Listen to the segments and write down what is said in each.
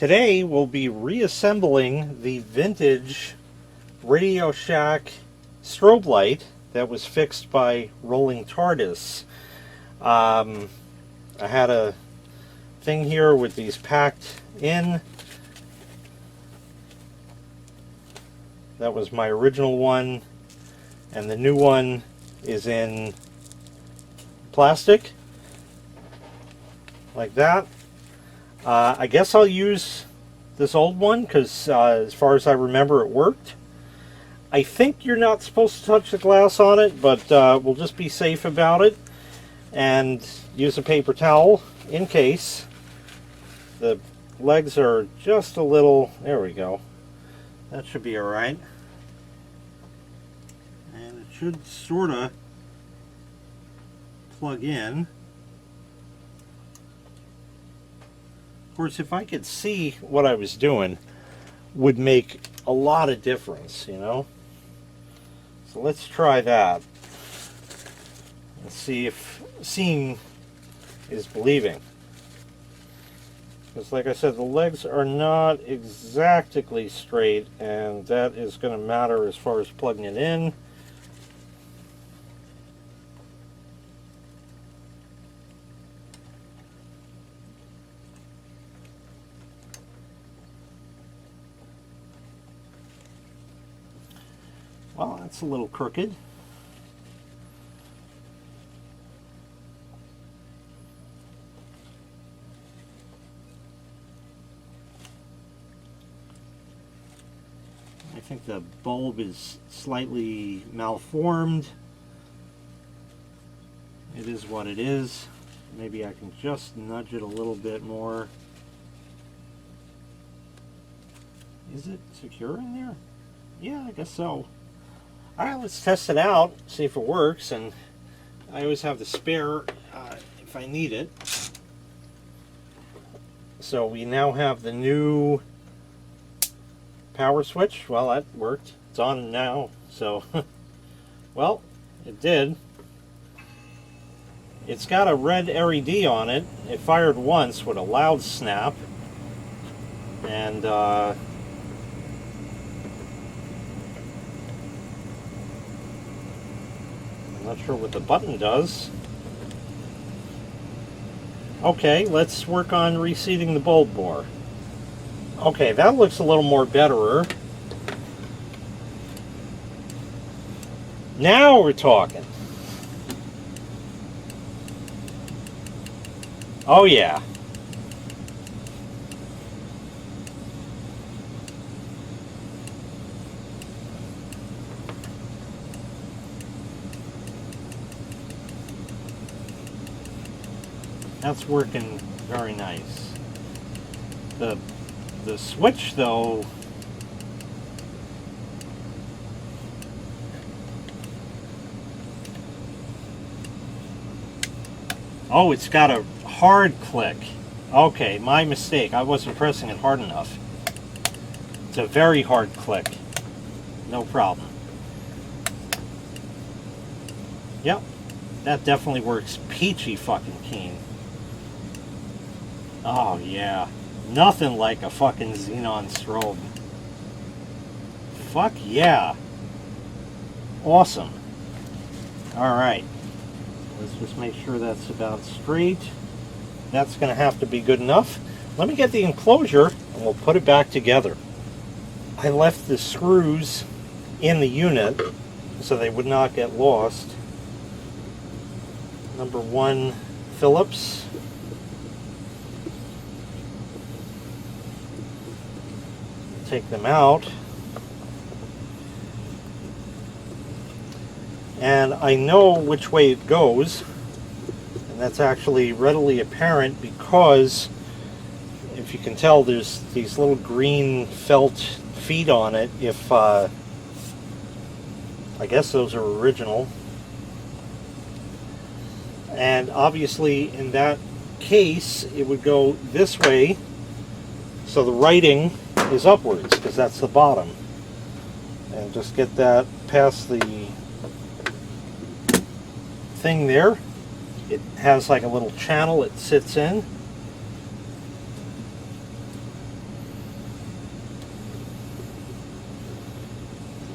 Today we'll be reassembling the vintage Radio Shack strobe light that was fixed by Rolling TARDIS. I had a thing here with these packed in. That was my original one, and the new one is in plastic like that. I guess I'll use this old one because as far as I remember it worked. I think you're not supposed to touch the glass on it, but we'll just be safe about it and use a paper towel in case. The legs are just a little, there we go. That should be alright. And it should sort of plug in. Of course, if I could see what I was doing, would make a lot of difference, you know? So let's try that. Let's see if seeing is believing. Because like I said, the legs are not exactly straight, and that is going to matter as far as plugging it in. Well, that's a little crooked. I think the bulb is slightly malformed. It is what it is. Maybe I can just nudge it a little bit more. Is it secure in there? Yeah, I guess so. Alright, let's test it out, see if it works, and I always have the spare if I need it. So we now have the new power switch. Well, that worked. It's on now, so well, it did. It's got a red LED on it. It fired once with a loud snap, and I'm not sure what the button does. Okay, let's work on reseating the bulb more. Okay, that looks a little more betterer. Now we're talking. Oh yeah. That's working very nice. The switch though, oh, it's got a hard click. Okay, my mistake. I wasn't pressing it hard enough. It's a very hard click. No problem. Yep, that definitely works peachy fucking keen. Oh yeah, nothing like a fucking xenon strobe. Fuck yeah. Awesome. Alright, let's just make sure that's about straight. That's going to have to be good enough. Let me get the enclosure and we'll put it back together. I left the screws in the unit so they would not get lost. Number 1 Phillips. Take them out. And I know which way it goes, and that's actually readily apparent because if you can tell, there's these little green felt feet on it. If I guess those are original, and obviously in that case it would go this way, so the writing is upwards because that's the bottom. And just get that past the thing there. It has like a little channel it sits in.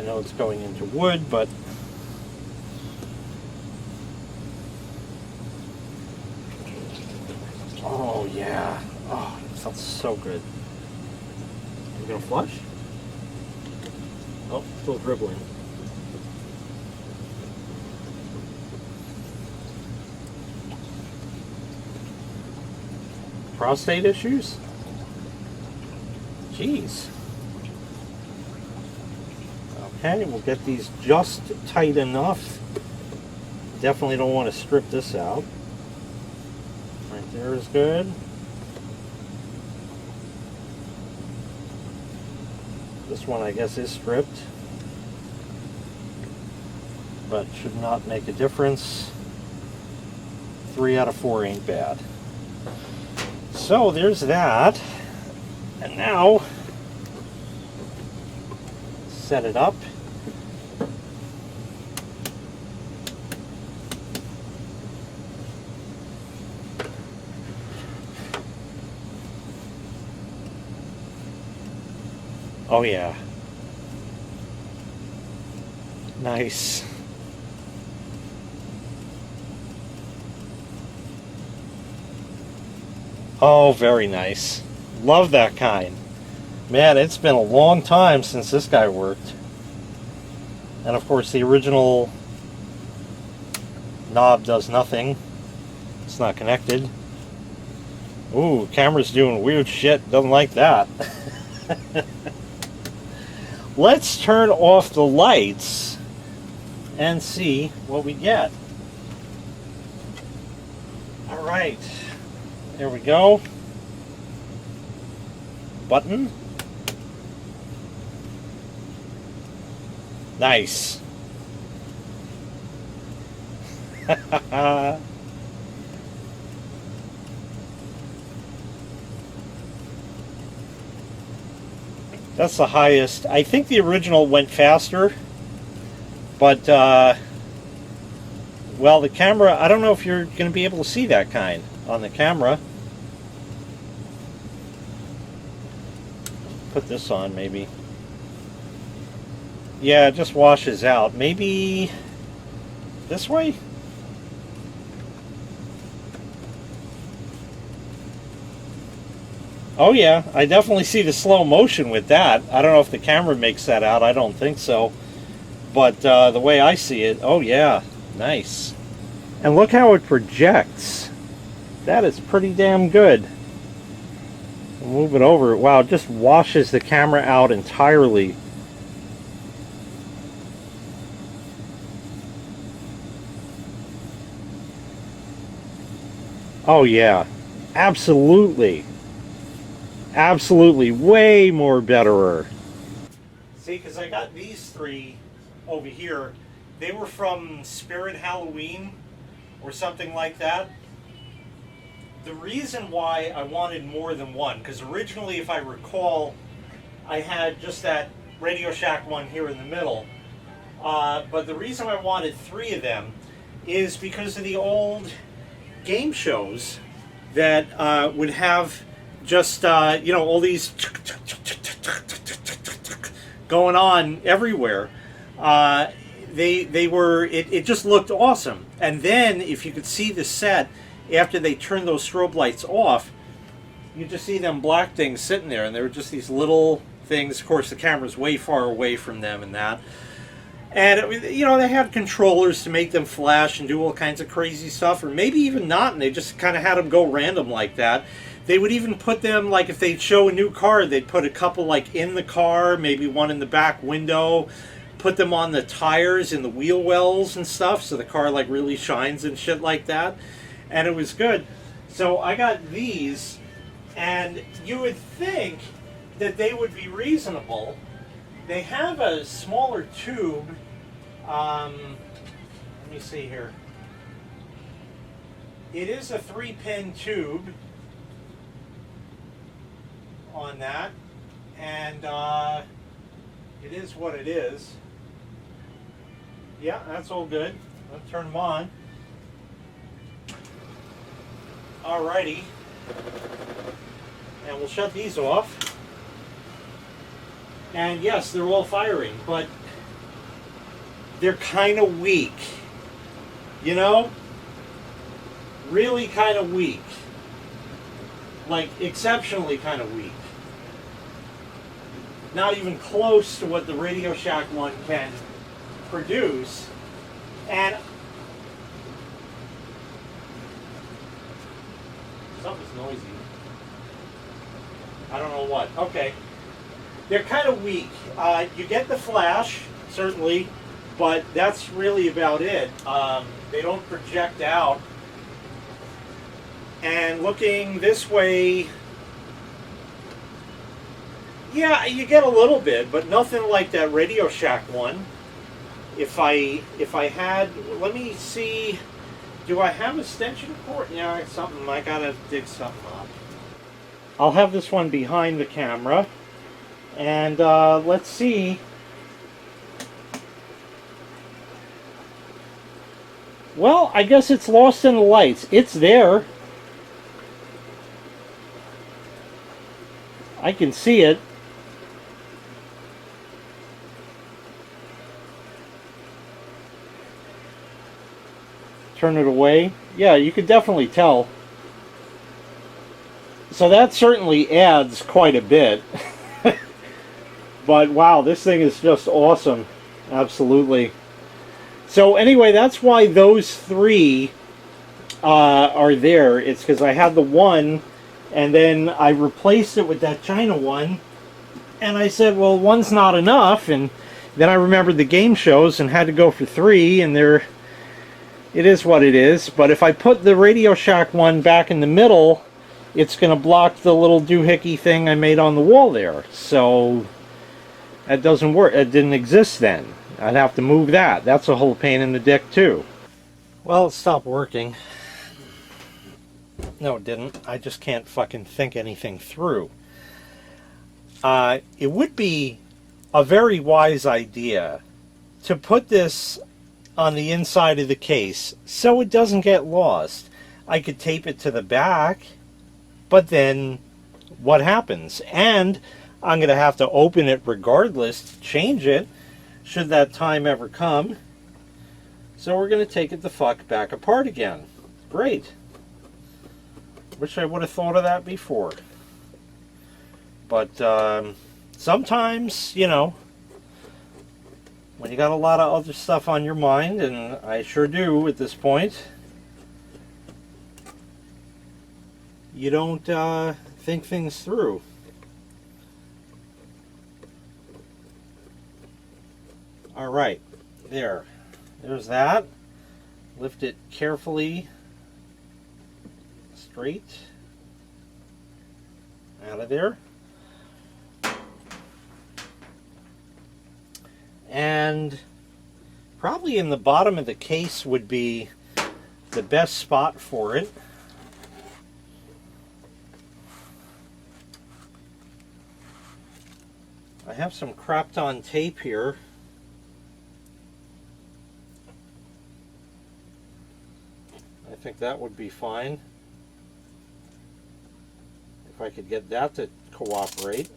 know it's going into wood, but oh yeah, oh, it felt so good. You gonna flush? Oh, still dribbling. Prostate issues? Jeez. Okay, we'll get these just tight enough. Definitely don't want to strip this out. Right there is good. This one I guess is stripped, but should not make a difference. 3 out of 4 ain't bad. So there's that. And now, set it up. Oh yeah. Nice. Oh, very nice. Love that kind. Man, it's been a long time since this guy worked. And of course the original knob does nothing. It's not connected. Ooh, camera's doing weird shit. Doesn't like that. Let's turn off the lights and see what we get. Alright. There we go. Button. Nice. That's the highest. I think the original went faster, but well, the camera, I don't know if you're going to be able to see that kind on the camera. Put this on maybe. Yeah, it just washes out. Maybe this way? Oh yeah, I definitely see the slow motion with that. I don't know if the camera makes that out. I don't think so. But the way I see it, oh yeah, nice. And look how it projects. That is pretty damn good. Move it over. Wow, it just washes the camera out entirely. Oh yeah, absolutely. Absolutely, way more betterer. See, because I got these 3 over here. They were from Spirit Halloween or something like that. The reason why I wanted more than one, because originally, if I recall, I had just that Radio Shack one here in the middle. But the reason I wanted 3 of them is because of the old game shows that would have just, you know, all these going on everywhere. It just looked awesome. And then if you could see the set after they turned those strobe lights off, you just see them black things sitting there, and they were just these little things. Of course, the camera's way far away from them and that. And, you know, they had controllers to make them flash and do all kinds of crazy stuff, or maybe even not, and they just kind of had them go random like that. They would even put them, like, if they'd show a new car, they'd put a couple, like, in the car, maybe one in the back window, put them on the tires and the wheel wells and stuff, so the car, like, really shines and shit like that. And it was good. So I got these, and you would think that they would be reasonable. They have a smaller tube. Let me see here. It is a 3-pin tube on that, and it is what it is. Yeah, that's all good. Let's turn them on. Alrighty. And we'll shut these off. And yes, they're all firing, but they're kind of weak. You know? Really kind of weak. Like, exceptionally kind of weak. Not even close to what the Radio Shack one can produce. And something's noisy. I don't know what. Okay. They're kind of weak. You get the flash, certainly, but that's really about it. They don't project out. And looking this way, yeah, you get a little bit, but nothing like that Radio Shack one. If I had, let me see, do I have extension cord? Yeah, it's something, I gotta dig something up. I'll have this one behind the camera, and let's see. Well, I guess it's lost in the lights. It's there. I can see it. Turn it away. Yeah, you could definitely tell. So that certainly adds quite a bit. But wow, this thing is just awesome. Absolutely. So anyway, that's why those three are there. It's because I had the one, and then I replaced it with that China one, and I said, well, one's not enough, and then I remembered the game shows and had to go for three, and it is what it is. But if I put the Radio Shack one back in the middle, it's going to block the little doohickey thing I made on the wall there. So that doesn't work. It didn't exist then. I'd have to move that. That's a whole pain in the dick too. Well, it stopped working. No, it didn't. I just can't fucking think anything through. It would be a very wise idea to put this on the inside of the case so it doesn't get lost. I could tape it to the back, but then what happens? And I'm going to have to open it regardless to change it, should that time ever come. So we're going to take it the fuck back apart again. Great. Wish I would have thought of that before. But sometimes, you know, when you got a lot of other stuff on your mind, and I sure do at this point, you don't think things through. All right, there's that. Lift it carefully straight out of there. And probably in the bottom of the case would be the best spot for it. I have some crapped on tape here. I think that would be fine. If I could get that to cooperate.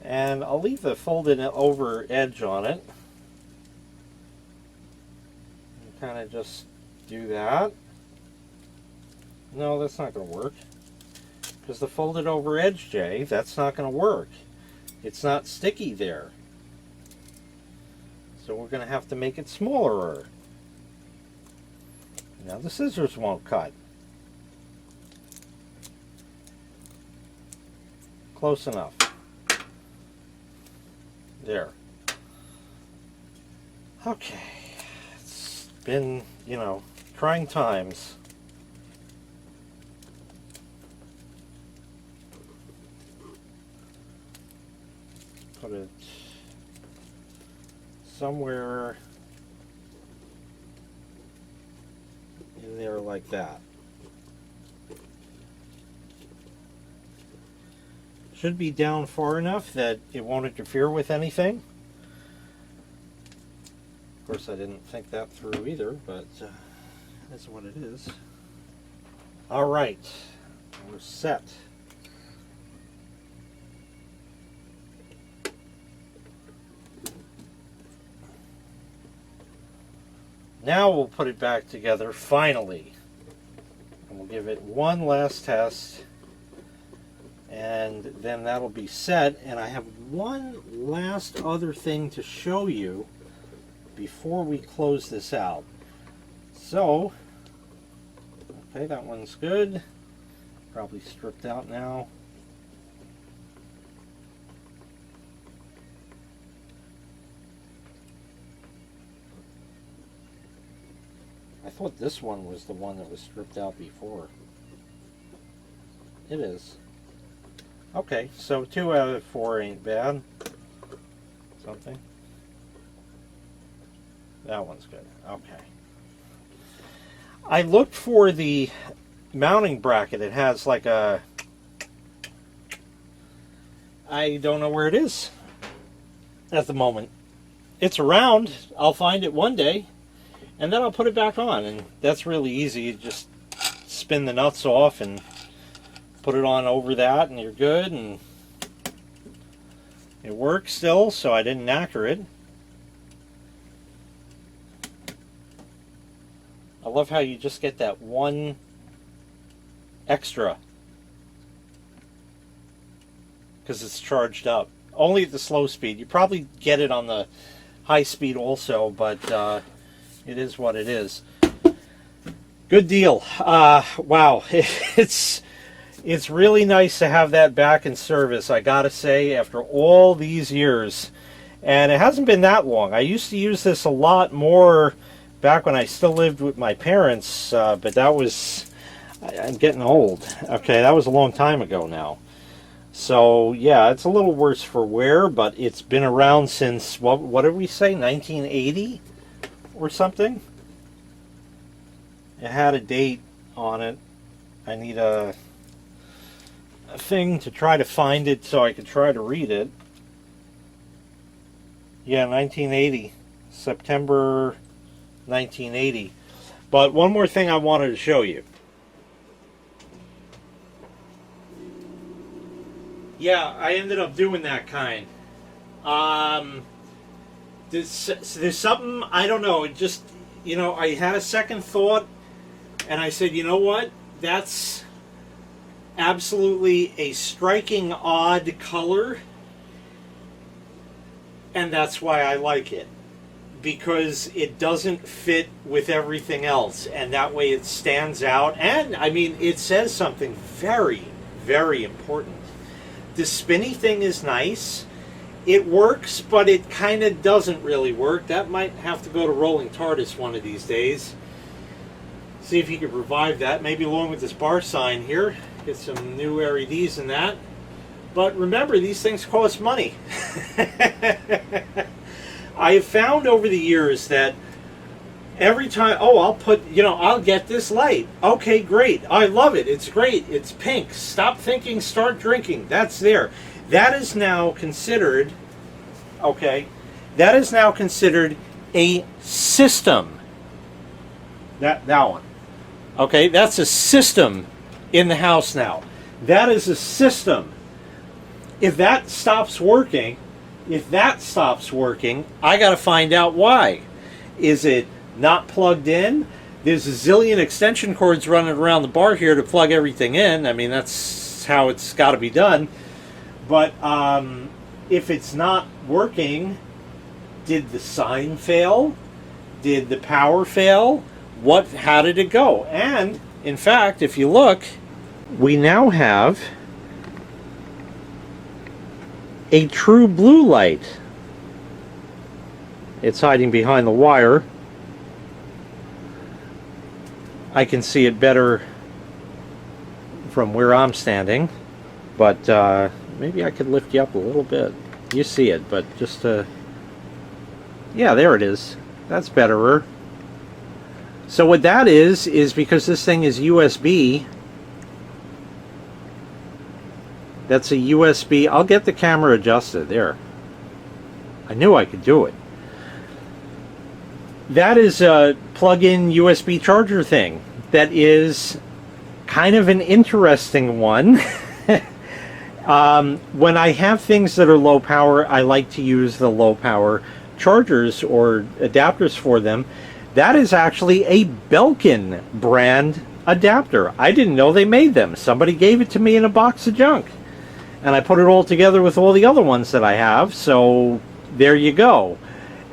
And I'll leave the folded over edge on it. Kind of just do that. No, that's not going to work. Because the folded over edge, Jay, that's not going to work. It's not sticky there. So we're going to have to make it smaller. Now the scissors won't cut. Close enough. There. Okay. It's been, you know, trying times. Put it somewhere in there like that. Should be down far enough that it won't interfere with anything. Of course, I didn't think that through either, but that's what it is. All right, we're set. Now we'll put it back together finally. And we'll give it one last test. And then that'll be set. And I have one last other thing to show you before we close this out. So, okay, that one's good. Probably stripped out now. I thought this one was the one that was stripped out before. It is. Okay, so 2 out of 4 ain't bad. Something. That one's good. Okay. I looked for the mounting bracket. It has like a... I don't know where it is at the moment. It's around. I'll find it one day. And then I'll put it back on, and that's really easy. You just spin the nuts off and put it on over that, and you're good. And it works still, so I didn't knacker it. I love how you just get that one extra because it's charged up. Only at the slow speed. You probably get it on the high speed also, but it is what it is. Good deal. Wow, it's really nice to have that back in service, I gotta say, after all these years. And it hasn't been that long. I used to use this a lot more back when I still lived with my parents, but that was... I'm getting old. Okay, that was a long time ago now. So, yeah, it's a little worse for wear, but it's been around since, what did we say, 1980? Or something. It had a date on it. I need a thing to try to find it so I could try to read it. Yeah, 1980. September 1980. But one more thing I wanted to show you. Yeah, I ended up doing that kind. There's something, I don't know, it just, you know, I had a second thought, and I said, you know what, that's absolutely a striking odd color, and that's why I like it, because it doesn't fit with everything else, and that way it stands out, and, I mean, it says something very, very important. The spinny thing is nice. It works, but it kind of doesn't really work. That might have to go to Rolling TARDIS one of these days. See if he can revive that. Maybe along with this bar sign here. Get some new LEDs in that. But remember, these things cost money. I have found over the years that every time, oh, I'll put, you know, I'll get this light. Okay, great. I love it. It's great. It's pink. Stop thinking, start drinking. That's there. That is now considered, okay, that is now considered a system. That one. Okay, that's a system in the house now. That is a system. If that stops working, I got to find out why. Is it not plugged in? There's a zillion extension cords running around the bar here to plug everything in. I mean, that's how it's got to be done. But if it's not working, did the sign fail? Did the power fail? How did it go? And, in fact, if you look, we now have a true blue light. It's hiding behind the wire. I can see it better from where I'm standing, but maybe I could lift you up a little bit. You see it, but just yeah, there it is. That's betterer. So what that is because this thing is USB. That's a USB. I'll get the camera adjusted there. I knew I could do it. That is a plug-in USB charger thing that is kind of an interesting one. When I have things that are low power, I like to use the low power chargers or adapters for them. That is actually a Belkin brand adapter. I didn't know they made them. Somebody gave it to me in a box of junk. And I put it all together with all the other ones that I have. So there you go.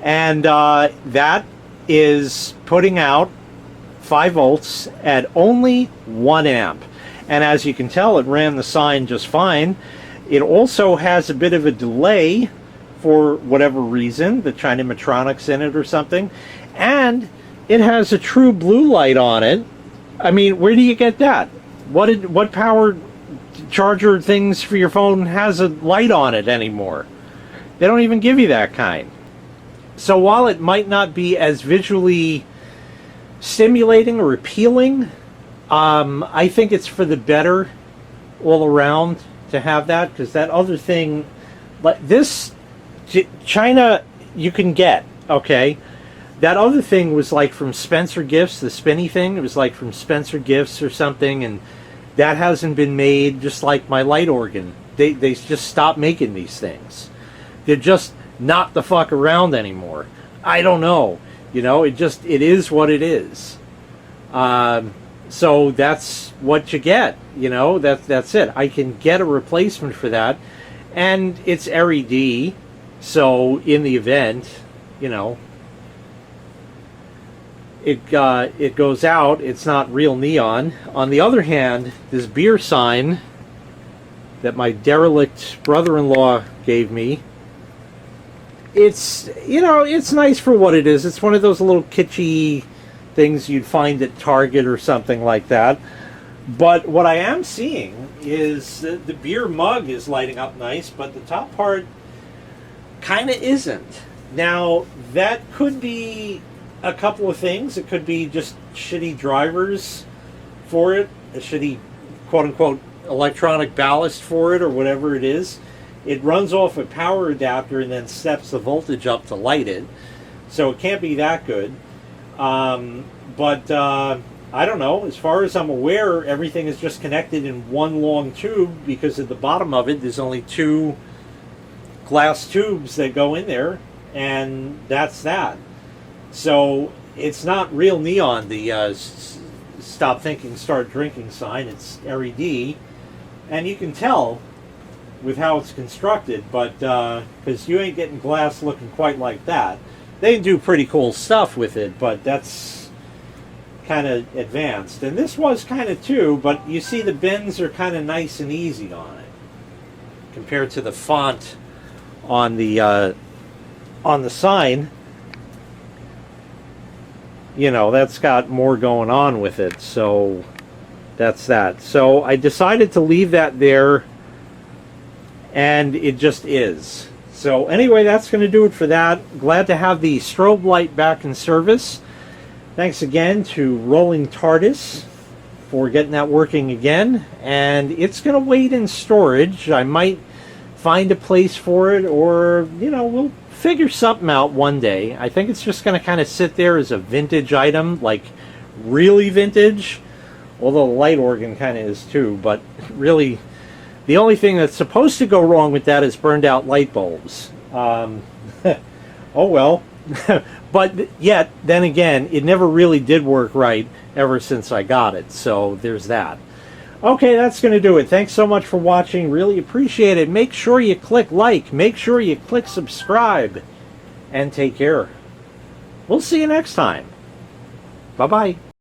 And that is putting out 5 volts at only 1 amp. And as you can tell, it ran the sign just fine. It also has a bit of a delay for whatever reason, the Chinametronics in it or something. And it has a true blue light on it. I mean, where do you get that? What power charger things for your phone has a light on it anymore? They don't even give you that kind. So while it might not be as visually stimulating or appealing, I think it's for the better all around to have that, because that other thing, like this China, you can get, okay? That other thing was like from Spencer Gifts, the spinny thing. It was like from Spencer Gifts or something, and that hasn't been made, just like my light organ. They just stopped making these things. They're just not the fuck around anymore. I don't know. You know, it is what it is. So that's what you get. You know, that's it. I can get a replacement for that, and it's LED. So in the event, you know, it goes out. It's not real neon. On the other hand, this beer sign that my derelict brother-in-law gave me, it's, you know, it's nice for what it is. It's one of those little kitschy things you'd find at Target or something like that. But what I am seeing is the beer mug is lighting up nice, but the top part kind of isn't. Now, that could be a couple of things. It could be just shitty drivers for it, a shitty quote-unquote electronic ballast for it, or whatever it is. It runs off a power adapter and then steps the voltage up to light it, so it can't be that good. But I don't know. As far as I'm aware, everything is just connected in one long tube, because at the bottom of it there's only 2 glass tubes that go in there, and that's that. So it's not real neon, the stop thinking, start drinking sign. It's LED, and you can tell with how it's constructed, but because you ain't getting glass looking quite like that. They do pretty cool stuff with it, but that's kind of advanced. And this was kind of too, but you see the bends are kind of nice and easy on it compared to the font on the sign. You know, that's got more going on with it, so that's that. So I decided to leave that there, and it just is. So anyway, that's going to do it for that. Glad to have the strobe light back in service. Thanks again to Rolling TARDIS for getting that working again. And it's going to wait in storage. I might find a place for it, or, you know, we'll figure something out one day. I think it's just going to kind of sit there as a vintage item, like really vintage. Although the light organ kind of is too, but really the only thing that's supposed to go wrong with that is burned out light bulbs. Oh well. But yet, then again, it never really did work right ever since I got it. So there's that. Okay, that's going to do it. Thanks so much for watching. Really appreciate it. Make sure you click like. Make sure you click subscribe. And take care. We'll see you next time. Bye-bye.